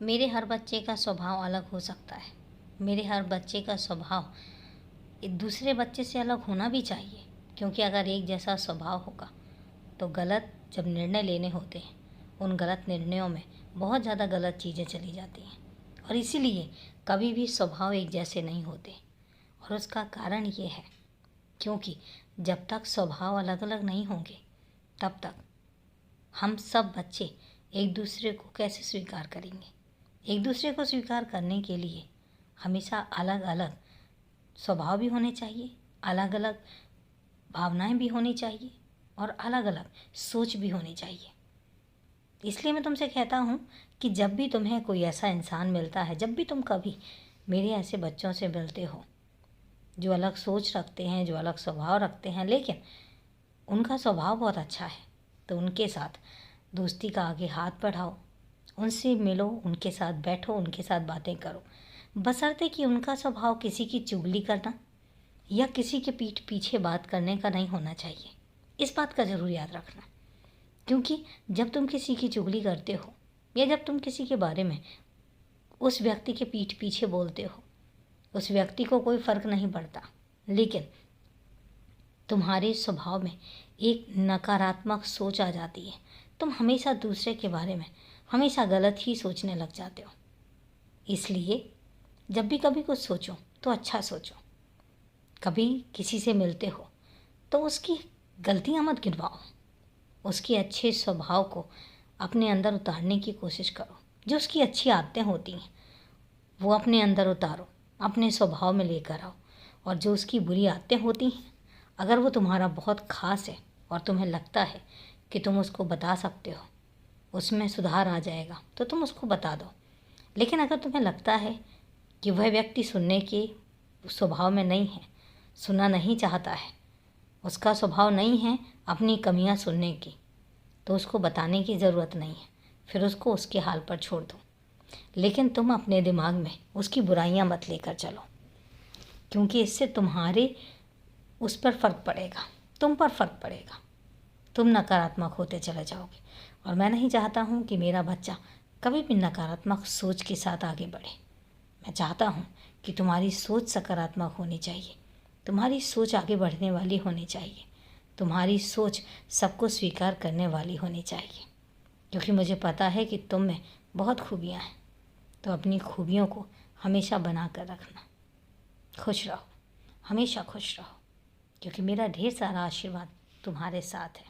मेरे हर बच्चे का स्वभाव अलग हो सकता है। मेरे हर बच्चे का स्वभाव एक दूसरे बच्चे से अलग होना भी चाहिए, क्योंकि अगर एक जैसा स्वभाव होगा तो गलत जब निर्णय लेने होते हैं, उन गलत निर्णयों में बहुत ज़्यादा गलत चीज़ें चली जाती हैं। और इसीलिए कभी भी स्वभाव एक जैसे नहीं होते। और उसका कारण ये है, क्योंकि जब तक स्वभाव अलग अलग नहीं होंगे तब तक हम सब बच्चे एक दूसरे को कैसे स्वीकार करेंगे। एक दूसरे को स्वीकार करने के लिए हमेशा अलग अलग स्वभाव भी होने चाहिए, अलग अलग भावनाएं भी होनी चाहिए और अलग अलग सोच भी होनी चाहिए। इसलिए मैं तुमसे कहता हूँ कि जब भी तुम्हें कोई ऐसा इंसान मिलता है, जब भी तुम कभी मेरे ऐसे बच्चों से मिलते हो जो अलग सोच रखते हैं, जो अलग स्वभाव रखते हैं, लेकिन उनका स्वभाव बहुत अच्छा है, तो उनके साथ दोस्ती का आगे हाथ बढ़ाओ, उनसे मिलो, उनके साथ बैठो, उनके साथ बातें करो, बशर्ते कि उनका स्वभाव किसी की चुगली करना या किसी के पीठ पीछे बात करने का नहीं होना चाहिए। इस बात का ज़रूर याद रखना, क्योंकि जब तुम किसी की चुगली करते हो या जब तुम किसी के बारे में उस व्यक्ति के पीठ पीछे बोलते हो, उस व्यक्ति को कोई फ़र्क नहीं पड़ता, लेकिन तुम्हारे स्वभाव में एक नकारात्मक सोच आ जाती है। तुम हमेशा दूसरे के बारे में हमेशा गलत ही सोचने लग जाते हो। इसलिए जब भी कभी कुछ सोचो तो अच्छा सोचो। कभी किसी से मिलते हो तो उसकी गलतियां मत गिनवाओ, उसके अच्छे स्वभाव को अपने अंदर उतारने की कोशिश करो। जो उसकी अच्छी आदतें होती हैं वो अपने अंदर उतारो, अपने स्वभाव में लेकर आओ। और जो उसकी बुरी आदतें होती हैं, अगर वो तुम्हारा बहुत ख़ास है और तुम्हें लगता है कि तुम उसको बता सकते हो, उसमें सुधार आ जाएगा, तो तुम उसको बता दो। लेकिन अगर तुम्हें लगता है कि वह व्यक्ति सुनने के स्वभाव में नहीं है, सुनना नहीं चाहता है, उसका स्वभाव नहीं है अपनी कमियां सुनने की, तो उसको बताने की ज़रूरत नहीं है, फिर उसको उसके हाल पर छोड़ दो। लेकिन तुम अपने दिमाग में उसकी बुराइयां मत लेकर चलो, क्योंकि इससे तुम्हारे उस पर फ़र्क पड़ेगा, तुम पर फ़र्क पड़ेगा, तुम नकारात्मक होते चले जाओगे। और मैं नहीं चाहता हूँ कि मेरा बच्चा कभी भी नकारात्मक सोच के साथ आगे बढ़े। मैं चाहता हूँ कि तुम्हारी सोच सकारात्मक होनी चाहिए, तुम्हारी सोच आगे बढ़ने वाली होनी चाहिए, तुम्हारी सोच सबको स्वीकार करने वाली होनी चाहिए, क्योंकि मुझे पता है कि तुम में बहुत खूबियाँ हैं। तो अपनी खूबियों को हमेशा बना कर रखना। खुश रहो, हमेशा खुश रहो, क्योंकि मेरा ढेर सारा आशीर्वाद तुम्हारे साथ है।